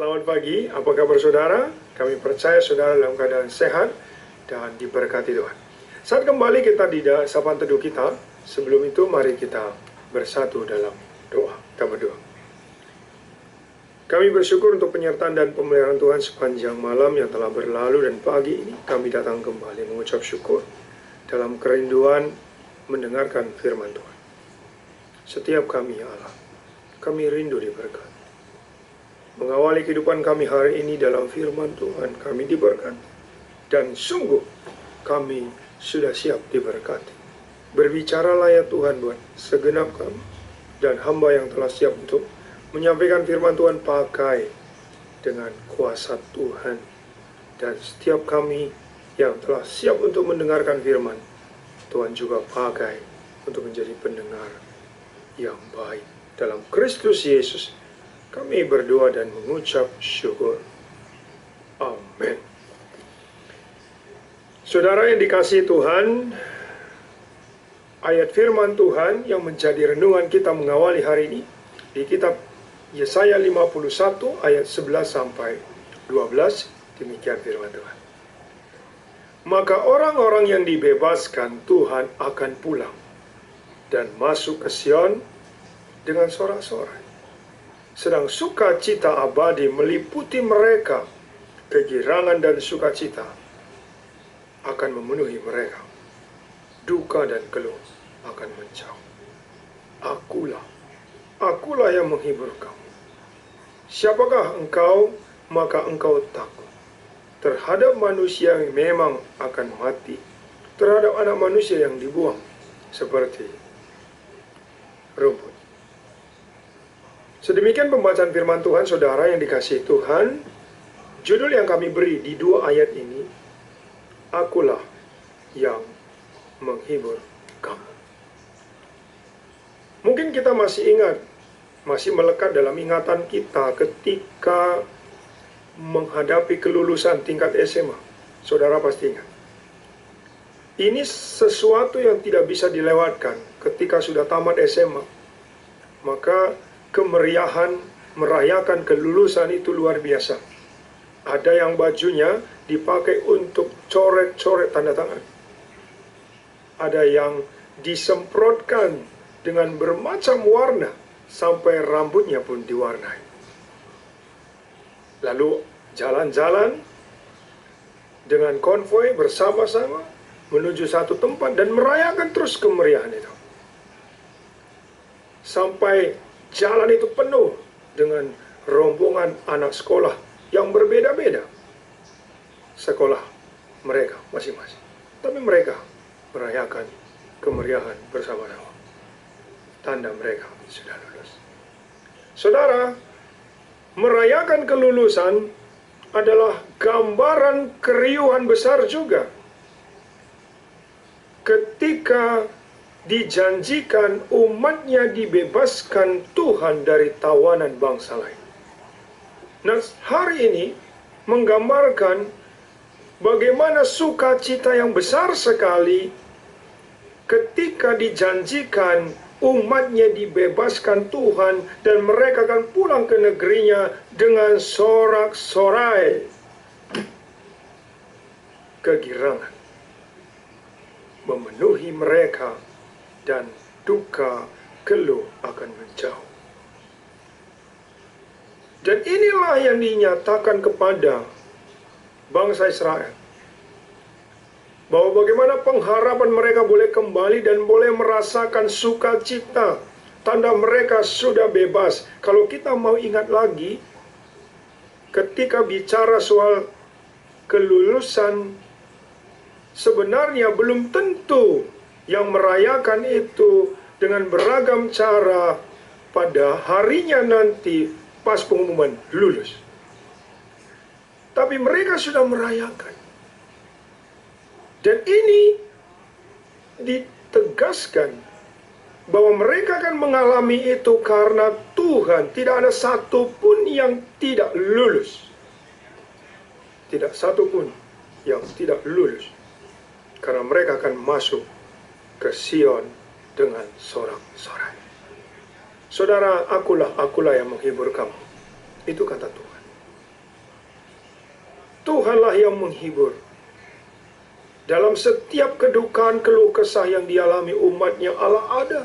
Selamat pagi, apa kabar saudara? Kami percaya saudara dalam keadaan sehat dan diberkati Tuhan. Saat kembali kita di sapaan teduh kita, sebelum itu mari kita bersatu dalam doa. Kita berdoa. Kami bersyukur untuk penyertaan dan pemeliharaan Tuhan sepanjang malam yang telah berlalu, dan pagi ini kami datang kembali mengucap syukur dalam kerinduan mendengarkan firman Tuhan. Setiap kami ya Allah, kami rindu diberkati. Mengawali kehidupan kami hari ini dalam firman Tuhan, kami diberkati. Dan sungguh kami sudah siap diberkati. Berbicaralah ya Tuhan buat segenap kami dan hamba yang telah siap untuk menyampaikan firman Tuhan, pakai dengan kuasa Tuhan. Dan setiap kami yang telah siap untuk mendengarkan firman, Tuhan juga pakai untuk menjadi pendengar yang baik. Dalam Kristus Yesus kami berdoa dan mengucap syukur. Amin. Saudara yang dikasihi Tuhan, ayat firman Tuhan yang menjadi renungan kita mengawali hari ini di kitab Yesaya 51 ayat 11 sampai 12. Demikian firman Tuhan. Maka orang-orang yang dibebaskan Tuhan akan pulang dan masuk ke Sion dengan sorak-sorai. Sedang sukacita abadi meliputi mereka, kegirangan dan sukacita akan memenuhi mereka. Duka dan keluh akan menjauh. Akulah yang menghibur kamu. Siapakah engkau, maka engkau takut terhadap manusia yang memang akan mati, terhadap anak manusia yang dibuang seperti rumput. Sedemikian pembacaan firman Tuhan, saudara yang dikasihi Tuhan. Judul yang kami beri di dua ayat ini, Akulah yang menghibur kamu. Mungkin kita masih ingat, masih melekat dalam ingatan kita ketika menghadapi kelulusan tingkat SMA. Saudara pasti ingat. Ini sesuatu yang tidak bisa dilewatkan ketika sudah tamat SMA. Maka kemeriahan merayakan kelulusan itu luar biasa. Ada yang bajunya dipakai untuk coret-coret tanda tangan. Ada yang disemprotkan dengan bermacam warna sampai rambutnya pun diwarnai. Lalu jalan-jalan dengan konvoi bersama-sama menuju satu tempat dan merayakan terus kemeriahan itu. Sampai jalan itu penuh dengan rombongan anak sekolah yang berbeda-beda. Sekolah mereka masing-masing. Tapi mereka merayakan kemeriahan bersama-sama. Tanda mereka sudah lulus. Saudara, merayakan kelulusan adalah gambaran keriuhan besar juga. Ketika dijanjikan umatnya dibebaskan Tuhan dari tawanan bangsa lain. Nah, hari ini menggambarkan bagaimana sukacita yang besar sekali ketika dijanjikan umatnya dibebaskan Tuhan dan mereka akan pulang ke negerinya dengan sorak-sorai. Kegirangan memenuhi mereka dan duka keluh akan menjauh. Dan inilah yang dinyatakan kepada bangsa Israel, bahwa bagaimana pengharapan mereka boleh kembali dan boleh merasakan sukacita, tanda mereka sudah bebas. Kalau kita mau ingat lagi, ketika bicara soal kelulusan, sebenarnya belum tentu yang merayakan itu dengan beragam cara pada harinya nanti pas pengumuman lulus. Tapi mereka sudah merayakan. Dan ini ditegaskan bahwa mereka akan mengalami itu karena Tuhan tidak ada satupun yang tidak lulus. Tidak satupun yang tidak lulus. Karena mereka akan masuk ke Sion dengan sorak-sorai. Saudara, akulah yang menghibur kamu. Itu kata Tuhan. Tuhanlah yang menghibur. Dalam setiap kedukaan, keluh kesah yang dialami umatnya, Allah ada.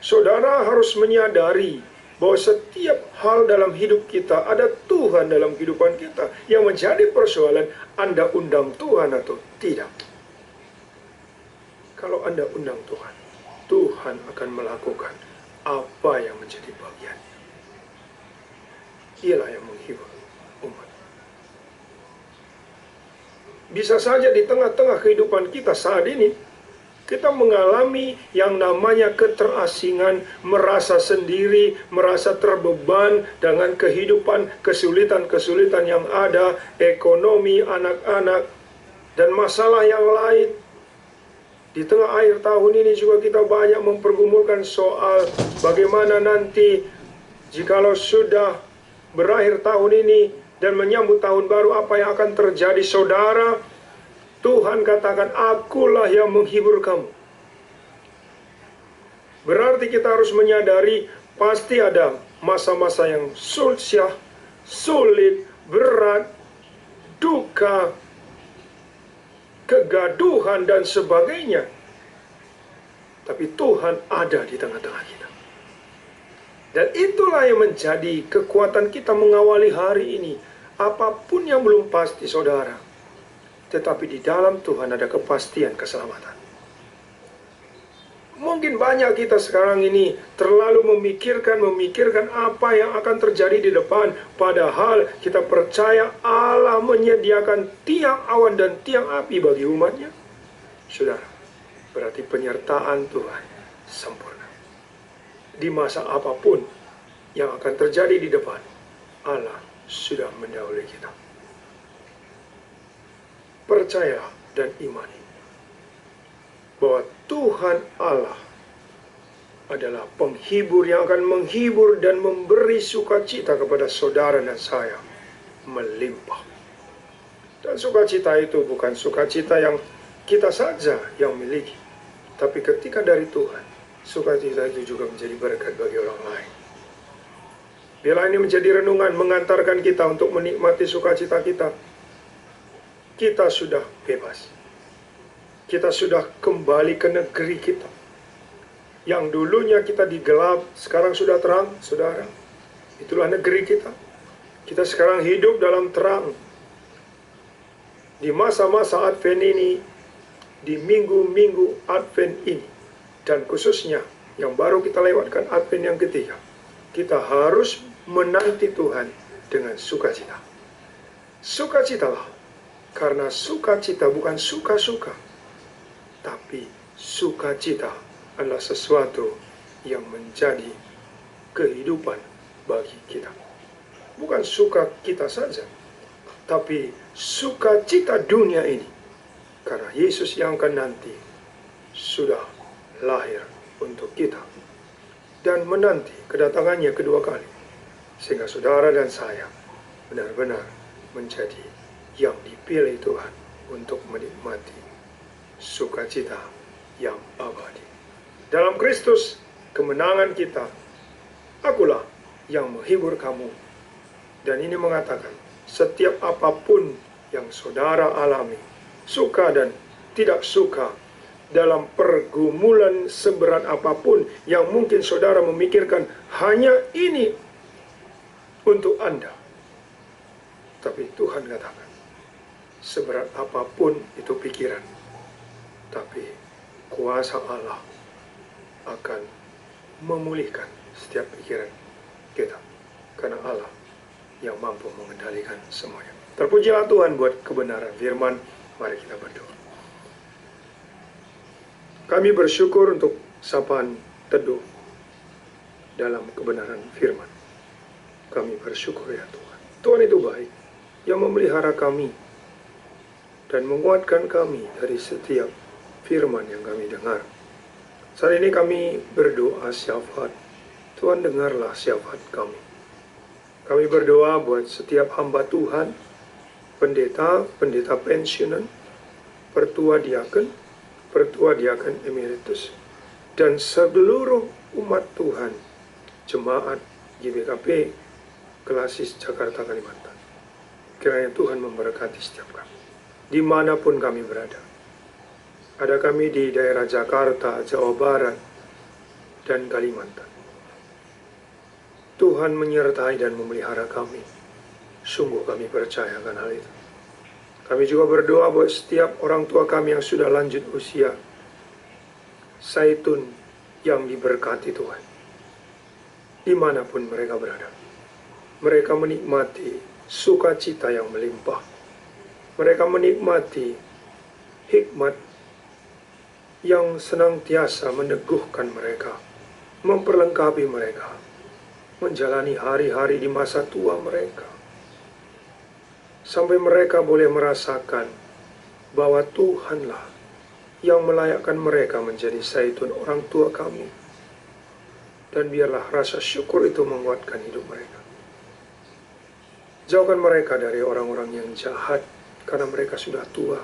Saudara harus menyadari bahwa setiap hal dalam hidup kita ada Tuhan dalam kehidupan kita. Yang menjadi persoalan, Anda undang Tuhan atau tidak. Kalau Anda undang Tuhan, Tuhan akan melakukan apa yang menjadi bagiannya. Ialah yang menghibur umat. Bisa saja di tengah-tengah kehidupan kita saat ini, kita mengalami yang namanya keterasingan, merasa sendiri, merasa terbeban dengan kehidupan, kesulitan-kesulitan yang ada, ekonomi, anak-anak, dan masalah yang lain. Di tengah akhir tahun ini juga kita banyak mempergumulkan soal bagaimana nanti jikalau sudah berakhir tahun ini dan menyambut tahun baru, apa yang akan terjadi, saudara. Tuhan katakan, akulah yang menghibur kamu. Berarti kita harus menyadari pasti ada masa-masa yang sulit, berat, duka, kegaduhan, dan sebagainya. Tapi Tuhan ada di tengah-tengah kita. Dan itulah yang menjadi kekuatan kita mengawali hari ini. Apapun yang belum pasti, saudara. Tetapi di dalam Tuhan ada kepastian keselamatan. Mungkin banyak kita sekarang ini terlalu memikirkan apa yang akan terjadi di depan. Padahal kita percaya Allah menyediakan tiang awan dan tiang api bagi umatnya. Saudara, berarti penyertaan Tuhan sempurna. Di masa apapun yang akan terjadi di depan, Allah sudah mendahului kita. Percaya dan imani bahwa Tuhan Allah adalah penghibur yang akan menghibur dan memberi sukacita kepada saudara dan saya melimpah. Dan sukacita itu bukan sukacita yang kita saja yang miliki, tapi ketika dari Tuhan, sukacita itu juga menjadi berkat bagi orang lain. Bila ini menjadi renungan mengantarkan kita untuk menikmati sukacita kita, kita sudah bebas. Kita sudah kembali ke negeri kita. Yang dulunya kita di gelap, sekarang sudah terang, saudara. Itulah negeri kita. Kita sekarang hidup dalam terang. Di masa-masa Advent ini, di minggu-minggu Advent ini, dan khususnya yang baru kita lewatkan Advent yang ketiga, kita harus menanti Tuhan dengan sukacita. Sukacitalah. Karena sukacita bukan suka-suka, tapi sukacita adalah sesuatu yang menjadi kehidupan bagi kita. Bukan suka kita saja, tapi sukacita dunia ini. Karena Yesus yang akan nanti sudah lahir untuk kita dan menanti kedatangannya kedua kali. Sehingga saudara dan saya benar-benar menjadi yang dipilih Tuhan untuk menikmati sukacita yang abadi. Dalam Kristus, kemenangan kita, akulah yang menghibur kamu. Dan ini mengatakan, setiap apapun yang saudara alami, suka dan tidak suka, dalam pergumulan seberat apapun yang mungkin saudara memikirkan, hanya ini untuk Anda. Tapi Tuhan katakan, seberat apapun itu pikiran, tapi kuasa Allah akan memulihkan setiap pikiran kita. Karena Allah yang mampu mengendalikan semuanya. Terpujilah Tuhan buat kebenaran firman. Mari kita berdoa. Kami bersyukur untuk sapaan teduh dalam kebenaran firman. Kami bersyukur ya Tuhan. Tuhan itu baik, yang memelihara kami dan menguatkan kami dari setiap firman yang kami dengar. Saat ini kami berdoa syafaat. Tuhan dengarlah syafaat kami. Kami berdoa buat setiap hamba Tuhan, pendeta pensiunan, pertua diaken emeritus, dan seluruh umat Tuhan, jemaat GBKP Kelasis Jakarta Kalimantan. Kiranya Tuhan memberkati setiap kami, dimanapun kami berada. Ada kami di daerah Jakarta, Jawa Barat, dan Kalimantan. Tuhan menyertai dan memelihara kami. Sungguh kami percaya akan hal itu. Kami juga berdoa buat setiap orang tua kami yang sudah lanjut usia. Zaitun yang diberkati Tuhan. Dimanapun mereka berada. Mereka menikmati sukacita yang melimpah. Mereka menikmati hikmat yang senantiasa meneguhkan mereka, memperlengkapi mereka, menjalani hari-hari di masa tua mereka. Sampai mereka boleh merasakan bahwa Tuhanlah yang melayakkan mereka menjadi zaitun orang tua kami. Dan biarlah rasa syukur itu menguatkan hidup mereka. Jauhkan mereka dari orang-orang yang jahat karena mereka sudah tua.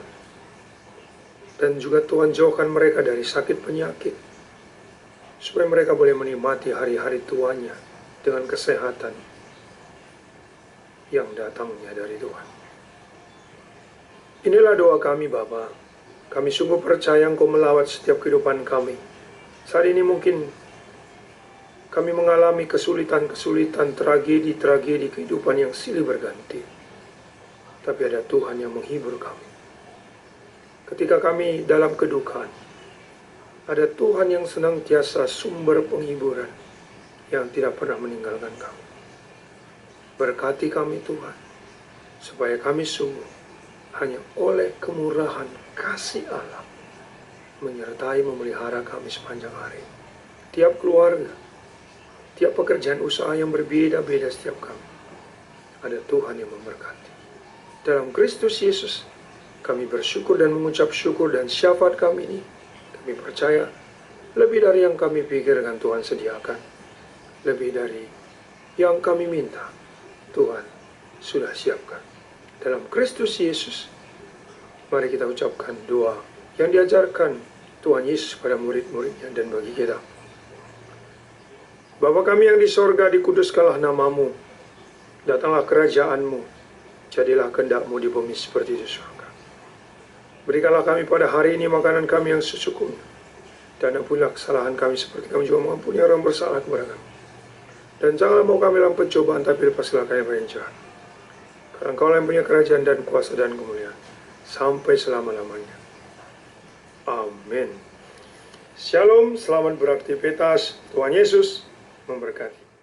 Dan juga Tuhan jauhkan mereka dari sakit penyakit. Supaya mereka boleh menikmati hari-hari tuanya dengan kesehatan yang datangnya dari Tuhan. Inilah doa kami Bapa. Kami sungguh percaya Engkau melawat setiap kehidupan kami. Saat ini mungkin kami mengalami kesulitan-kesulitan, tragedi-tragedi kehidupan yang silih berganti. Tapi ada Tuhan yang menghibur kami. Ketika kami dalam kedukaan, ada Tuhan yang senantiasa sumber penghiburan yang tidak pernah meninggalkan kami. Berkati kami Tuhan, supaya kami sungguh hanya oleh kemurahan kasih Allah menyertai memelihara kami sepanjang hari. Tiap keluarga, tiap pekerjaan usaha yang berbeda-beda setiap kami, ada Tuhan yang memberkati. Dalam Kristus Yesus, kami bersyukur dan mengucap syukur, dan syafaat kami ini, kami percaya lebih dari yang kami pikirkan Tuhan sediakan. Lebih dari yang kami minta, Tuhan sudah siapkan. Dalam Kristus Yesus, mari kita ucapkan doa yang diajarkan Tuhan Yesus pada murid-muridnya dan bagi kita. Bapa kami yang di sorga, dikuduskanlah namamu. Datanglah kerajaanmu, jadilah kehendak-mu di bumi seperti di surga. Berikanlah kami pada hari ini makanan kami yang secukupnya. Dan ampunilah kesalahan kami seperti kami juga mengampuni orang bersalah kepada kami. Dan janganlah bawa kami dalam pencobaan, tapi lepaskanlah kami dari jahat. Karena Engkau yang punya kerajaan dan kuasa dan kemuliaan sampai selama-lamanya. Amin. Shalom, selamat beraktivitas. Tuhan Yesus memberkati.